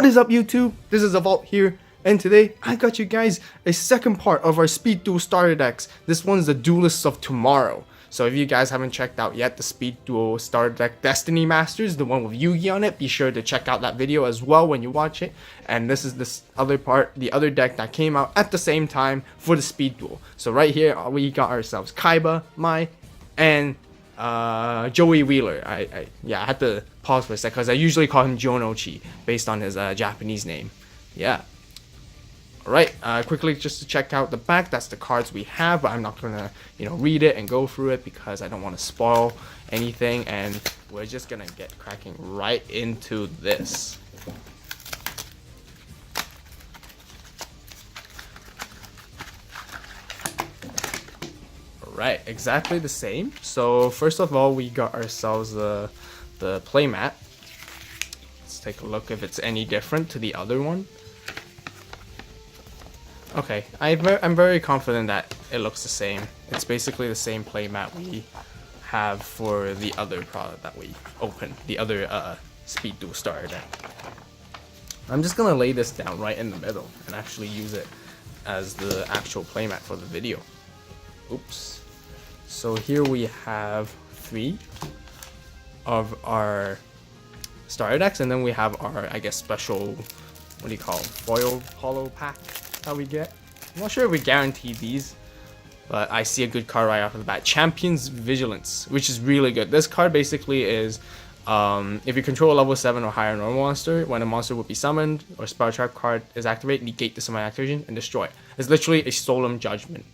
What is up, YouTube? This is AVAULT here, and today I got you guys a second part of our Speed Duel starter decks. This one's the Duelists of tomorrow. So if you guys haven't checked out yet the Speed Duel starter deck Destiny Masters, the one with Yu-Gi on it, be sure to check out that video as well when you watch it. And this is this other part, the other deck that came out at the same time for the Speed Duel. So right here we got ourselves Kaiba, Mai, and Joey Wheeler. I had to pause for a sec because I usually call him Jonochi based on his Japanese name. Yeah. Alright, quickly just to check out the back, that's the cards we have, but I'm not gonna, read it and go through it because I don't want to spoil anything, and we're just gonna get cracking right into this. Right, exactly the same. So first of all, we got ourselves the playmat. Let's take a look if it's any different to the other one. Okay, I'm very confident that it looks the same. It's basically the same playmat we have for the other product that we opened, the other Speed Duel starter deck. I'm just gonna lay this down right in the middle and actually use it as the actual playmat for the video. Oops. So here we have 3 of our starter decks, and then we have our, I guess, special, what do you call it, foil holo pack that we get. I'm not sure if we guarantee these, but I see a good card right off of the bat. Champion's Vigilance, which is really good. This card basically is, if you control a level 7 or higher normal monster, when a monster would be summoned or spell trap card is activated, negate the summon activation and destroy it. It's literally a solemn judgment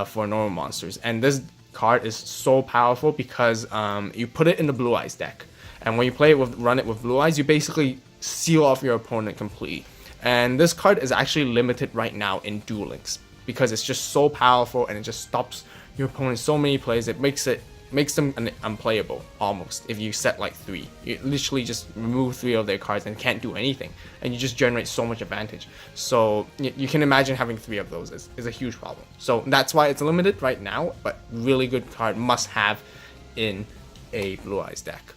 for normal monsters, and this card is so powerful because you put it in the Blue Eyes deck, and when you play it with run it with Blue Eyes, you basically seal off your opponent completely. And this card is actually limited right now in Duel Links because it's just so powerful and it just stops your opponent so many plays. It makes them unplayable almost. If you set like 3, you literally just remove 3 of their cards and can't do anything, and you just generate so much advantage. So you can imagine having 3 of those is a huge problem. So that's why it's limited right now, but really good card, must have in a Blue Eyes deck.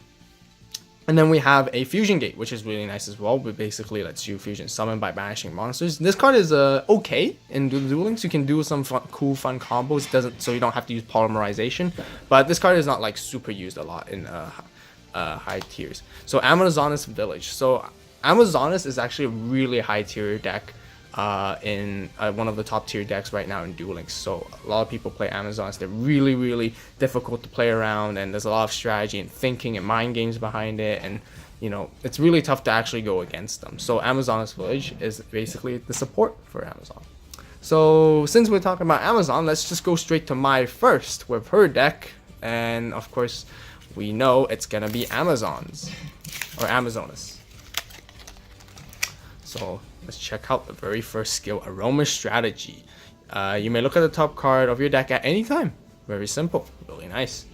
And then we have a Fusion Gate, which is really nice as well. But basically lets you fusion summon by banishing monsters. This card is okay in Duel Links. You can do some cool, fun combos. So you don't have to use polymerization. But this card is not like super used a lot in high tiers. So Amazonas Village. So Amazonas is actually a really high tier deck in one of the top tier decks right now in Duel Links. So a lot of people play Amazonas. They're really difficult to play around, and there's a lot of strategy and thinking and mind games behind it, and it's really tough to actually go against them. So Amazonas Village is basically the support for Amazon. So since we're talking about Amazon, let's just go straight to Mai first with her deck, and of course we know it's gonna be Amazons or Amazonas. So let's check out the very first skill, Aroma Strategy. You may look at the top card of your deck at any time. Very simple, really nice.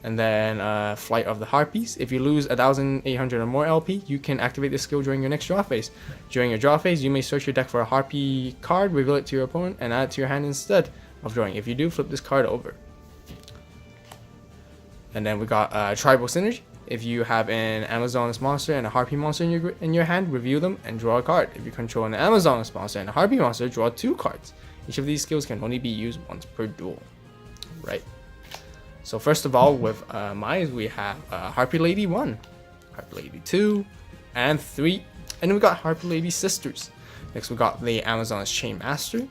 And then Flight of the Harpies. If you lose 1,800 or more LP, you can activate this skill during your next draw phase. During your draw phase, you may search your deck for a Harpy card, reveal it to your opponent, and add it to your hand instead of drawing. If you do, flip this card over. And then we got Tribal Synergy. If you have an Amazonas monster and a Harpy monster in your hand, review them and draw a card. If you control an Amazonas monster and a Harpy monster, draw 2 cards. Each of these skills can only be used once per duel. Right. So first of all, with Mai, we have Harpy Lady 1, Harpy Lady 2, and 3. And then we got Harpy Lady Sisters. Next we got the Amazonas Chain Master,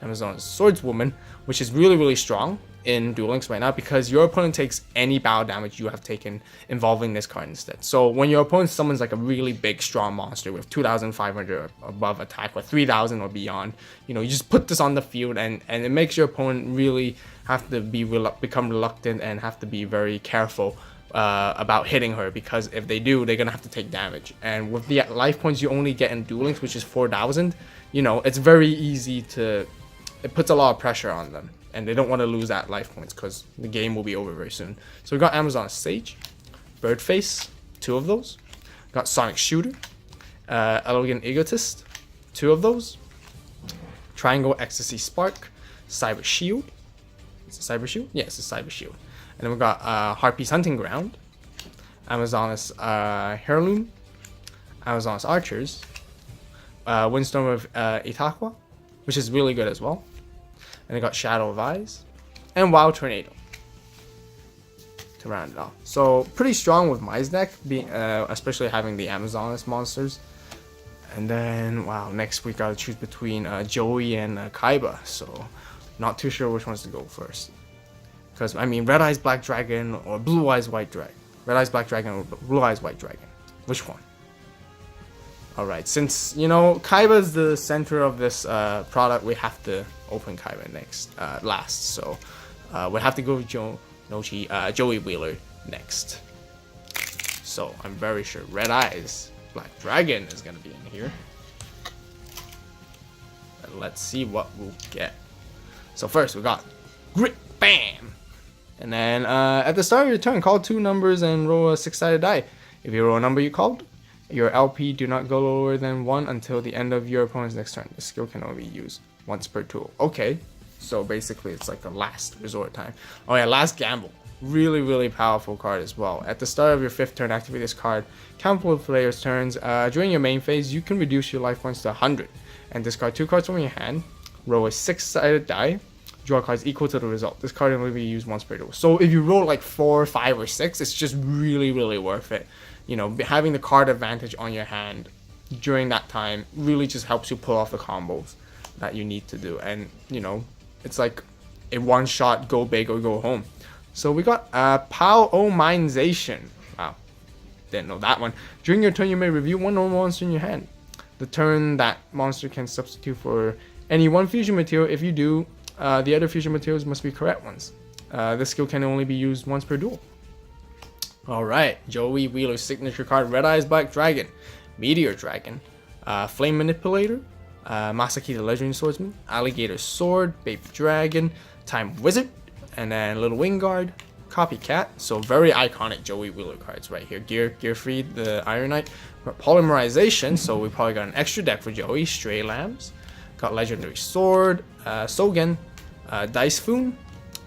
Amazonas Swordswoman, which is really strong in Duel Links right now because your opponent takes any battle damage you have taken involving this card instead. So when your opponent summons like a really big strong monster with 2,500 or above attack or 3,000 or beyond, you just put this on the field, and it makes your opponent really have to become reluctant and have to be very careful about hitting her, because if they do, they're gonna have to take damage. And with the life points you only get in Duel Links, which is 4,000, it's very easy to, it puts a lot of pressure on them, and they don't want to lose that life points because the game will be over very soon. So we got Amazon Sage, Birdface, 2 of those. Got Sonic Shooter, Elegant Egotist, 2 of those. Triangle Ecstasy Spark, Cyber Shield. It's a Cyber Shield? Yeah, it's a Cyber Shield. And then we got Harpy's Hunting Ground, Amazonas Heirloom, Amazon's Archers, Windstorm of Itaqua, which is really good as well. And they got Shadow of Eyes, and Wild Tornado to round it off. So pretty strong with Mai's deck, being especially having the Amazoness monsters. And then wow, next we gotta choose between Joey and Kaiba. So not too sure which ones to go first. Because I mean, Red Eyes Black Dragon or Blue Eyes White Dragon. Red Eyes Black Dragon or Blue Eyes White Dragon. Which one? Alright, since, you know, Kaiba is the center of this product, we have to open Kaiba last. So we have to go with Joey Wheeler next. So I'm very sure Red Eyes Black Dragon is going to be in here. And let's see what we'll get. So first we got Grit Bam! And then at the start of your turn, call 2 numbers and roll a 6-sided die. If you roll a number you called, your LP do not go lower than 1 until the end of your opponent's next turn. The skill can only be used once per tool. Okay, so basically it's like a last resort time. Oh yeah, Last Gamble. Really, really powerful card as well. At the start of your 5th turn, activate this card. Count the player's turns. During your main phase, you can reduce your life points to 100 and discard 2 cards from your hand. Roll a 6-sided die. Draw cards equal to the result. This card can only be used once per duel. So if you roll like 4, 5, or 6, it's just really, really worth it. You know, having the card advantage on your hand during that time really just helps you pull off the combos that you need to do. And, you know, it's like a one-shot go big or go home. So we got Pao-O-Minization. Wow, didn't know that one. During your turn, you may review one normal monster in your hand. The turn that monster can substitute for any one fusion material. If you do, the other fusion materials must be correct ones. This skill can only be used once per duel. Alright, Joey Wheeler's signature card, Red Eyes Black Dragon, Meteor Dragon, Flame Manipulator, Masaki the Legendary Swordsman, Alligator Sword, Baby Dragon, Time Wizard, and then Little Wingard, Copycat. So very iconic Joey Wheeler cards right here. Gearfried the Iron Knight, Polymerization, so we probably got an extra deck for Joey, Stray Lambs, got Legendary Sword, Sogen, Dice Foon,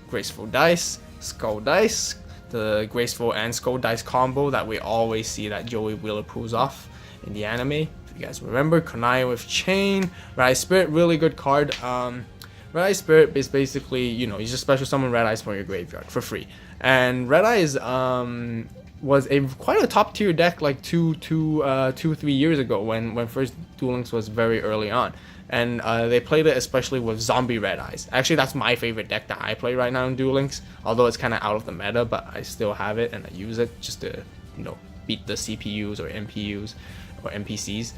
Graceful Dice, Skull Dice, the Graceful and Skull Dice combo that we always see that Joey Wheeler pulls off in the anime. If you guys remember, Kunai with Chain, Red Eye Spirit, really good card. Red Eye Spirit is basically, you know, you just special summon Red Eyes from your graveyard for free. And Red Eyes was quite a top tier deck like 2-3 years ago when first Duel Links was very early on. And they played it especially with Zombie Red Eyes. Actually, that's my favorite deck that I play right now in Duel Links. Although it's kind of out of the meta, but I still have it and I use it just to, you know, beat the CPUs or MPUs or NPCs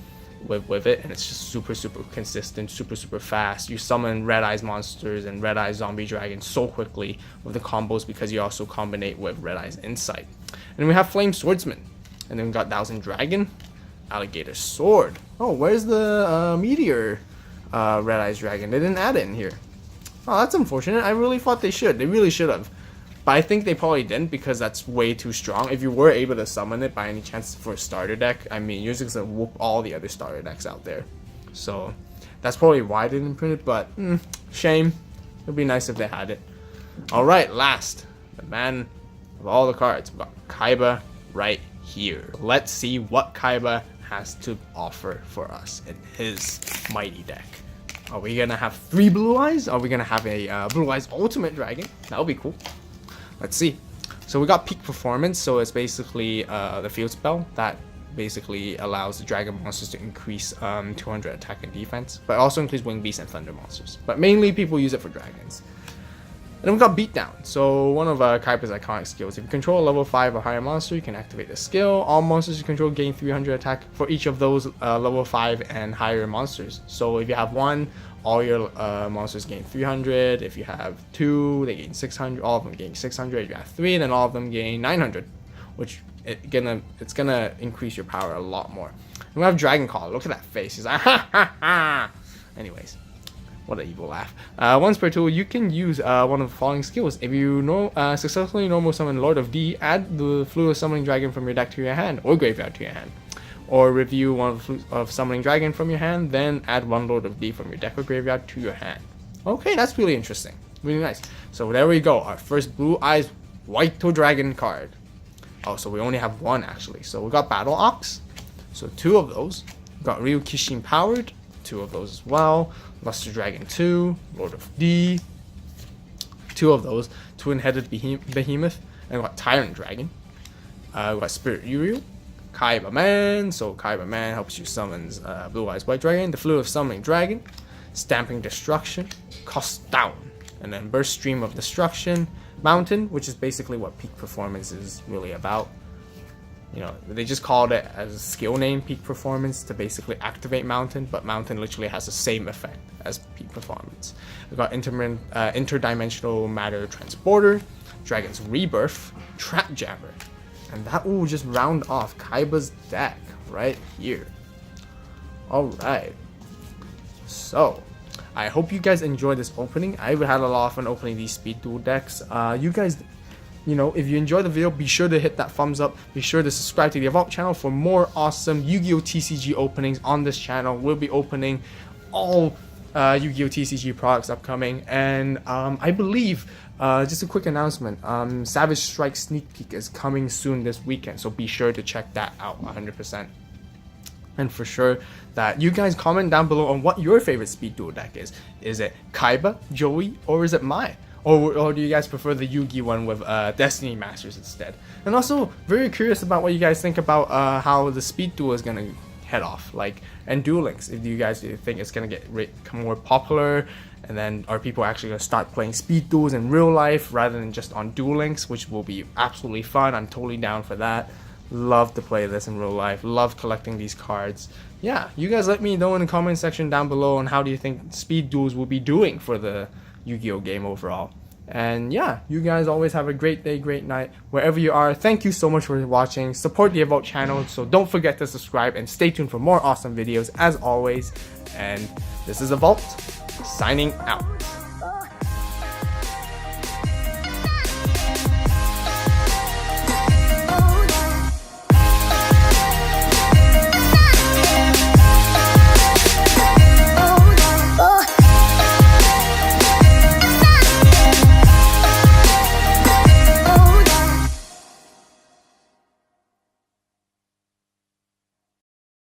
with it. And it's just super, super consistent, super, super fast. You summon Red Eyes monsters and Red Eyes Zombie Dragon so quickly with the combos because you also combinate with Red Eyes Insight. And then we have Flame Swordsman. And then we got Thousand Dragon, Alligator Sword. Oh, where's the Meteor Red Eyes Dragon? They didn't add it in here. Oh, that's unfortunate. I really thought they should. They really should have. But I think they probably didn't because that's way too strong. If you were able to summon it by any chance for a starter deck, I mean, you're just going to whoop all the other starter decks out there. So that's probably why they didn't print it, but shame. It would be nice if they had it. Alright, last. The man of all the cards. We've got Kaiba right here. Let's see what Kaiba has to offer for us in his mighty deck. Are we gonna have 3 Blue Eyes? Are we gonna have a Blue Eyes Ultimate Dragon? That would be cool. Let's see. So we got Peak Performance, so it's basically the field spell that basically allows the dragon monsters to increase 200 attack and defense, but also includes Wing Beasts and Thunder monsters. But mainly people use it for dragons. And then we got Beatdown. So one of Kaiba's iconic skills. If you control a level 5 or higher monster, you can activate the skill. All monsters you control gain 300 attack for each of those level 5 and higher monsters. So if you have 1, all your monsters gain 300. If you have 2, they gain 600. All of them gain 600. If you have 3, then all of them gain 900, which it's gonna increase your power a lot more. And we have Dragon Call. Look at that face. He's like, ha ha ha. Anyways. What an evil laugh. Once per tool, you can use one of the following skills. If you successfully normal summon Lord of D, add the Fluid Summoning Dragon from your deck to your hand, or graveyard to your hand. Or review one of Summoning Dragon from your hand, then add one Lord of D from your deck or graveyard to your hand. Okay, that's really interesting. Really nice. So there we go, our first Blue Eyes White Dragon card. Oh, so we only have one actually. So we got Battle Ox, So 2 of those. Got Ryu Kishin Powered, 2 of those as well. Luster Dragon 2, Lord of D, 2 of those. Twin-Headed Behemoth, and got Tyrant Dragon. We got Spirit Uriel, Kaiba Man, so Kaiba Man helps you summons Blue Eyes White Dragon, the Fluid of Summoning Dragon, Stamping Destruction, Cost Down, and then Burst Stream of Destruction, Mountain, which is basically what Peak Performance is really about. You know, they just called it as a skill name, Peak Performance, to basically activate Mountain, but Mountain literally has the same effect as Peak Performance. We've got Interdimensional Matter Transporter, Dragon's Rebirth, Trap Jammer, and that will just round off Kaiba's deck right here. Alright, so I hope you guys enjoyed this opening. I had a lot of fun opening these Speed Duel decks. You guys, you know, if you enjoyed the video, be sure to hit that thumbs up. Be sure to subscribe to the AVAULT channel for more awesome Yu-Gi-Oh! TCG openings on this channel. We'll be opening all Yu-Gi-Oh! TCG products upcoming. And I believe, just a quick announcement, Savage Strike Sneak Peek is coming soon this weekend. So be sure to check that out 100%. And for sure that you guys comment down below on what your favorite Speed Duel deck is. Is it Kaiba, Joey, or is it Mai? Or do you guys prefer the Yugi one with Destiny Masters instead? And also, very curious about what you guys think about how the Speed Duel is going to head off. Like, and Duel Links, if you guys think it's going to become more popular, and then are people actually going to start playing Speed Duels in real life rather than just on Duel Links, which will be absolutely fun. I'm totally down for that. Love to play this in real life. Love collecting these cards. Yeah, you guys let me know in the comment section down below on how do you think Speed Duels will be doing for the Yu-Gi-Oh! Game overall. And yeah, you guys always have a great day, great night, wherever you are. Thank you so much for watching. Support the AVAULT channel, so don't forget to subscribe and stay tuned for more awesome videos as always. And this is AVAULT, signing out.